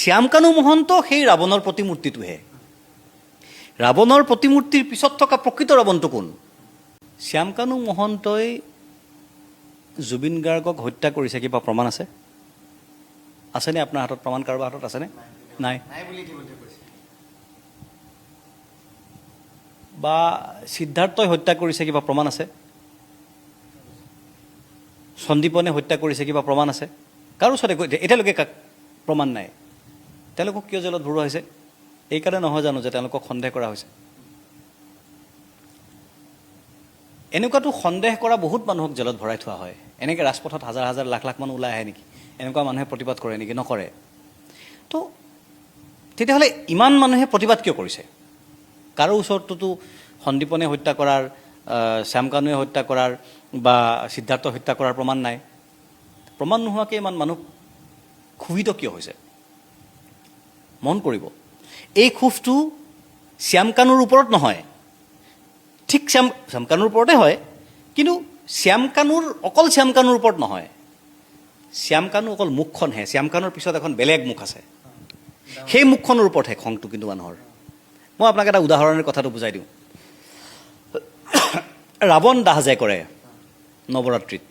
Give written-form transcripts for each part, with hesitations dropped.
শ্যামকানু মহন্ত সেই ৰাৱণৰ প্ৰতিমূৰ্তিটোহে। ৰাৱণৰ প্ৰতিমূৰ্তিৰ পিছত থকা প্ৰকৃত ৰাৱণটো কোন? শ্যামকানু মহন্তই জুবিন গাৰ্গক হত্যা কৰিছে, কিবা প্ৰমাণ আছে? আছেনে আপোনাৰ হাতত প্ৰমাণ? কাৰোবাৰ হাতত আছেনে? নাই। বা সিদ্ধাৰ্থই হত্যা কৰিছে, কিবা প্ৰমাণ আছে? সন্দীপনে হত্যা কৰিছে, কিবা প্ৰমাণ আছে? কাৰো ওচৰতে এতিয়ালৈকে প্ৰমাণ নাই। তেওঁলোকক কিয় জেলত ভৰোৱা হৈছে? এইকাৰণে নহয় জানো যে তেওঁলোকক সন্দেহ কৰা হৈছে? এনেকুৱাতো সন্দেহ কৰা বহুত মানুহক জেলত ভৰাই থোৱা হয়। এনেকৈ ৰাজপথত হাজাৰ হাজাৰ লাখ লাখ মানুহ ওলাই আহে নেকি? এনেকুৱা মানুহে প্ৰতিবাদ কৰে নেকি? নকৰে। তো তেতিয়াহ'লে ইমান মানুহে প্ৰতিবাদ কিয় কৰিছে? কাৰো ওচৰততো সন্দীপনে হত্যা কৰাৰ, শ্যামকানুৱে হত্যা কৰাৰ বা সিদ্ধাৰ্থ হত্যা কৰাৰ প্ৰমাণ নাই। প্ৰমাণ নোহোৱাকৈ ইমান মানুহ ক্ষোভিত কিয় হৈছে? মন কৰিব, এই ক্ষোভটো শ্যামকানুৰ ওপৰত নহয়, ঠিক শ্যামকানুৰ ওপৰতে হয়, কিন্তু অকল শ্যামকানুৰ ওপৰত নহয়। শ্যামকানু অকল মুখখনহে, শ্যামকানুৰ পিছত এখন বেলেগ মুখ আছে, সেই মুখখনৰ ওপৰতহে খংটো কিন্তু মানুহৰ। মই আপোনাক এটা উদাহৰণেৰে কথাটো বুজাই দিওঁ। ৰাৱণ দাহ যে কৰে নৱৰাত্ৰিত,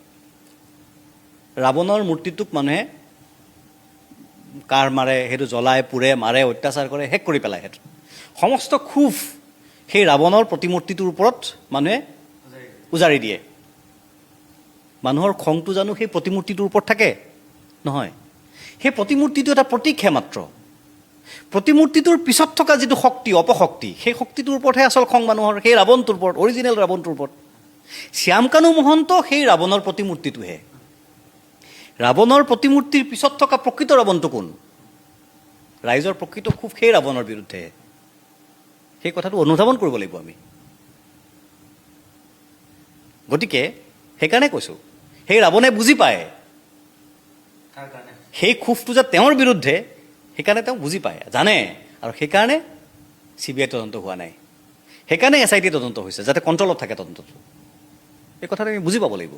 ৰাৱণৰ মূৰ্তিটোক মানুহে কাঁড় মাৰে, সেইটো জ্বলাই পুৰে, মাৰে, অত্যাচাৰ কৰে, শেষ কৰি পেলায়। সেইটো সমস্ত ক্ষোভ সেই ৰাৱণৰ প্ৰতিমূৰ্তিটোৰ ওপৰত মানুহে উজাৰি দিয়ে। মানুহৰ খংটো জানো সেই প্ৰতিমূৰ্তিটোৰ ওপৰত থাকে? নহয়। সেই প্ৰতিমূৰ্তিটো এটা প্ৰতীকহে মাত্ৰ। প্ৰতিমূৰ্তিটোৰ পিছত থকা যিটো শক্তি, অপশক্তি, সেই শক্তিটোৰ ওপৰতহে আচল খং মানুহৰ, সেই ৰাৱণটোৰ ওপৰত, অৰিজিনেল ৰাৱণটোৰ ওপৰত। শ্যামকানু মহন্ত সেই ৰাৱণৰ প্ৰতিমূৰ্তিটোহে। ৰাৱণৰ প্ৰতিমূৰ্তিৰ পিছত থকা প্ৰকৃত ৰাৱণটো কোন? ৰাইজৰ প্ৰকৃত ক্ষোভ সেই ৰাৱণৰ বিৰুদ্ধে। সেই কথাটো অনুধাৱন কৰিব লাগিব আমি। গতিকে সেইকাৰণে কৈছোঁ, সেই ৰাৱণে বুজি পায় সেই ক্ষোভটো যে তেওঁৰ বিৰুদ্ধে, সেইকাৰণে তেওঁ বুজি পায়, জানে, আৰু সেইকাৰণে CBI তদন্ত হোৱা নাই, সেইকাৰণে SIT তদন্ত হৈছে, যাতে কণ্ট্ৰলত থাকে তদন্তটো। এই কথাটো আমি বুজি পাব লাগিব।